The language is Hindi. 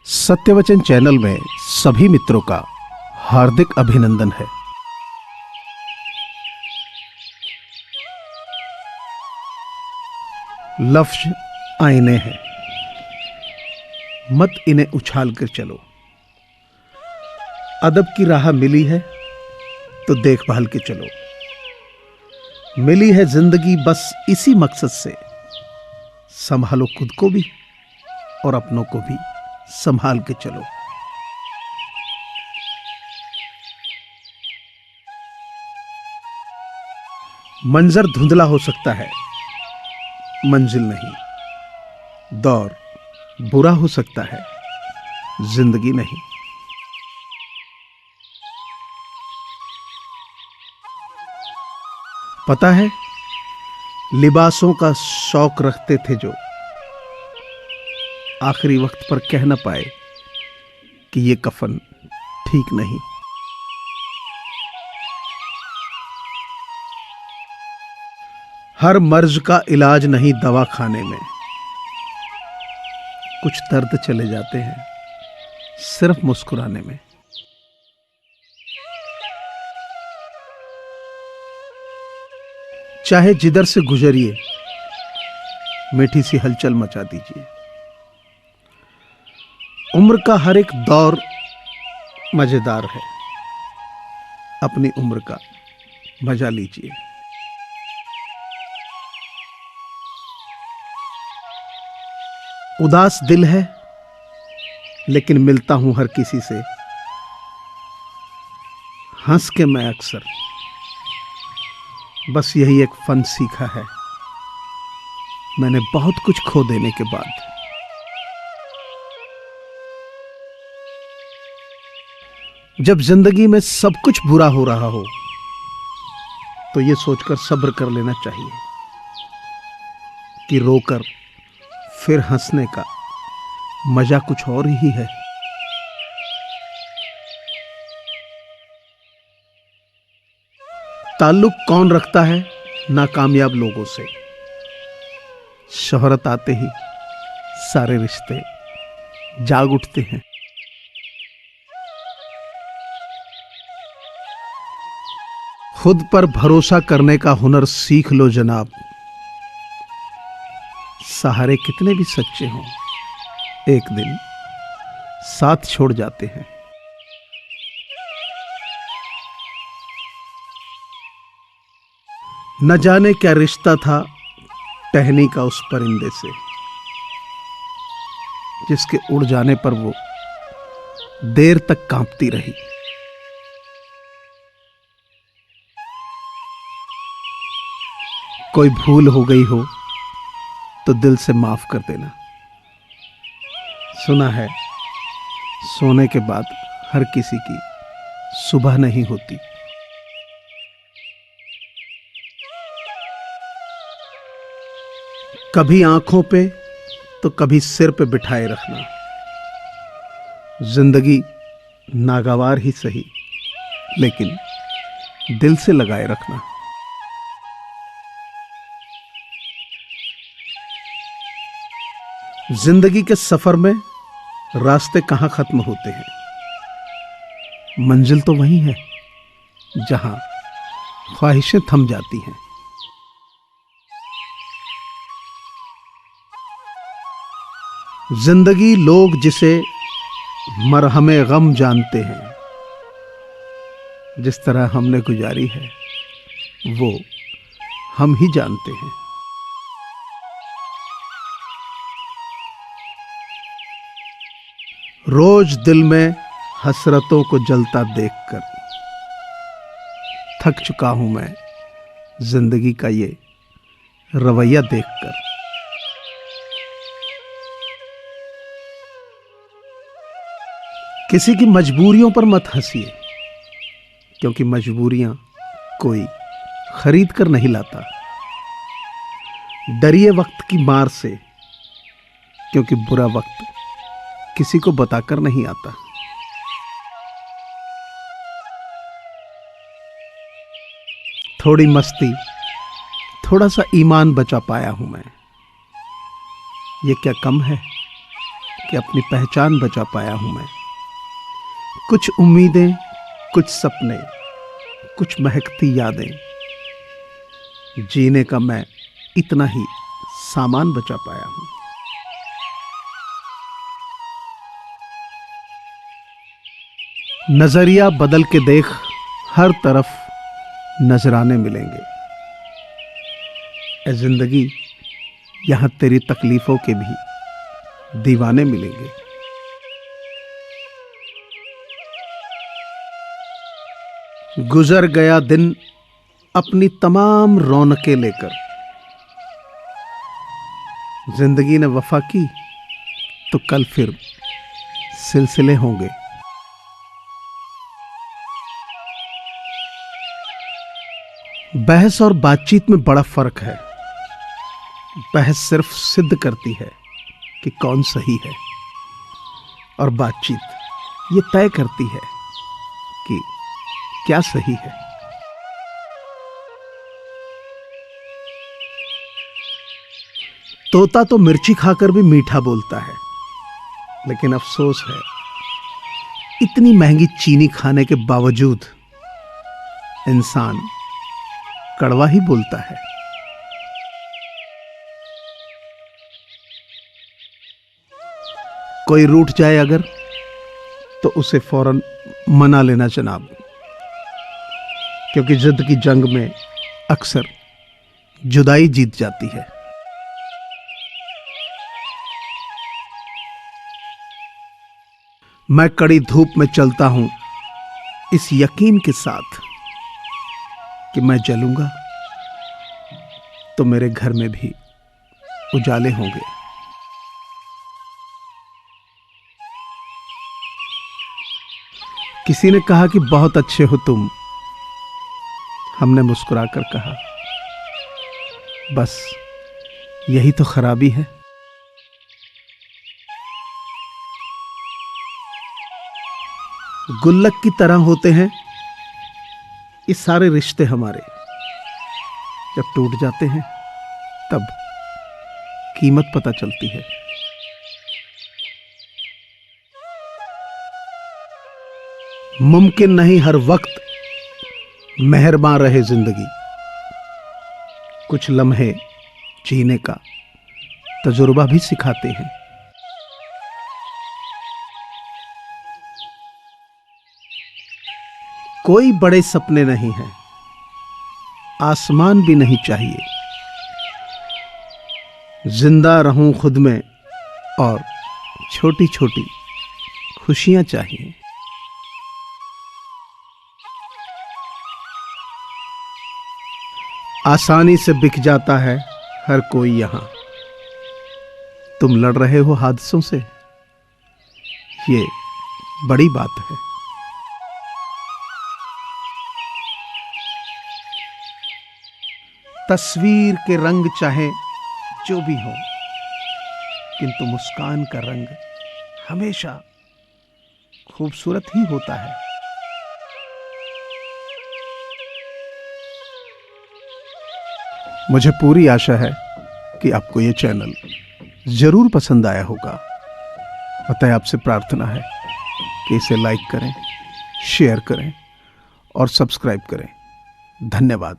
सत्यवचन चैनल में सभी मित्रों का हार्दिक अभिनंदन है। लफ्ज आईने हैं, मत इन्हें उछाल कर चलो। अदब की राह मिली है तो देखभाल के चलो। मिली है जिंदगी बस इसी मकसद से, संभालो खुद को भी और अपनों को भी संभाल के चलो। मंजर धुंधला हो सकता है, मंजिल नहीं। दौर बुरा हो सकता है, जिंदगी नहीं। पता है, लिबासों का शौक रखते थे जो, आखिरी वक्त पर कह न पाए कि ये कफन ठीक नहीं। हर मर्ज का इलाज नहीं दवा खाने में। कुछ दर्द चले जाते हैं सिर्फ मुस्कुराने में। चाहे जिधर से गुजरिए, मीठी सी हलचल मचा दीजिए। उम्र का हर एक दौर मजेदार है, अपनी उम्र का मजा लीजिए। उदास दिल है लेकिन मिलता हूं हर किसी से। हंस के मैं अक्सर, बस यही एक फन सीखा है मैंने बहुत कुछ खो देने के बाद। जब जिंदगी में सब कुछ बुरा हो रहा हो तो यह सोचकर सब्र कर लेना चाहिए कि रोकर फिर हंसने का मजा कुछ और ही है। ताल्लुक कौन रखता है नाकामयाब लोगों से। शोहरत आते ही सारे रिश्ते जाग उठते हैं। खुद पर भरोसा करने का हुनर सीख लो जनाब। सहारे कितने भी सच्चे हों, एक दिन साथ छोड़ जाते हैं। न जाने क्या रिश्ता था टहनी का उस परिंदे से, जिसके उड़ जाने पर वो देर तक कांपती रही। कोई भूल हो गई हो तो दिल से माफ कर देना। सुना है, सोने के बाद हर किसी की सुबह नहीं होती। कभी आंखों पे तो कभी सिर पे बिठाए रखना। जिंदगी नागवार ही सही, लेकिन दिल से लगाए रखना। जिंदगी के सफर में रास्ते कहां खत्म होते हैं, मंजिल तो वही है जहां ख्वाहिशें थम जाती हैं। जिंदगी लोग जिसे मरहमे गम जानते हैं, जिस तरह हमने गुजारी है वो हम ही जानते हैं। रोज दिल में हसरतों को जलता देखकर थक चुका हूं मैं जिंदगी का ये रवैया देखकर। किसी की मजबूरियों पर मत हंसिए, क्योंकि मजबूरियां कोई खरीद कर नहीं लाता। डरिए वक्त की मार से, क्योंकि बुरा वक्त किसी को बताकर नहीं आता। थोड़ी मस्ती, थोड़ा सा ईमान बचा पाया हूं मैं। ये क्या कम है कि अपनी पहचान बचा पाया हूं मैं। कुछ उम्मीदें, कुछ सपने, कुछ महकती यादें, जीने का मैं इतना ही सामान बचा पाया हूं। नजरिया बदल के देख, हर तरफ नजराने मिलेंगे। ए जिंदगी, यहां तेरी तकलीफों के भी दीवाने मिलेंगे। गुजर गया दिन अपनी तमाम रौनकें लेकर, जिंदगी ने वफा की तो कल फिर सिलसिले होंगे। बहस और बातचीत में बड़ा फर्क है। बहस सिर्फ सिद्ध करती है कि कौन सही है, और बातचीत ये तय करती है कि क्या सही है। तोता तो मिर्ची खाकर भी मीठा बोलता है, लेकिन अफसोस है इतनी महंगी चीनी खाने के बावजूद इंसान कड़वा ही बोलता है। कोई रूठ जाए अगर, तो उसे फौरन मना लेना जनाब, क्योंकि जिद की जंग में अक्सर जुदाई जीत जाती है। मैं कड़ी धूप में चलता हूं इस यकीन के साथ कि मैं जलूंगा तो मेरे घर में भी उजाले होंगे। किसी ने कहा कि बहुत अच्छे हो तुम। हमने मुस्कुराकर कहा, बस यही तो खराबी है। गुल्लक की तरह होते हैं ये सारे रिश्ते हमारे। जब टूट जाते हैं तब कीमत पता चलती है। मुमकिन नहीं हर वक्त मेहरबान रहे जिंदगी। कुछ लम्हे जीने का तजुर्बा भी सिखाते हैं। कोई बड़े सपने नहीं हैं, आसमान भी नहीं चाहिए। जिंदा रहूं खुद में और छोटी छोटी खुशियां चाहिए। आसानी से बिक जाता है हर कोई यहां। तुम लड़ रहे हो हादसों से, ये बड़ी बात है। तस्वीर के रंग चाहे जो भी हो, किंतु मुस्कान का रंग हमेशा खूबसूरत ही होता है। मुझे पूरी आशा है कि आपको ये चैनल जरूर पसंद आया होगा। अतः आपसे प्रार्थना है कि इसे लाइक करें, शेयर करें और सब्सक्राइब करें। धन्यवाद।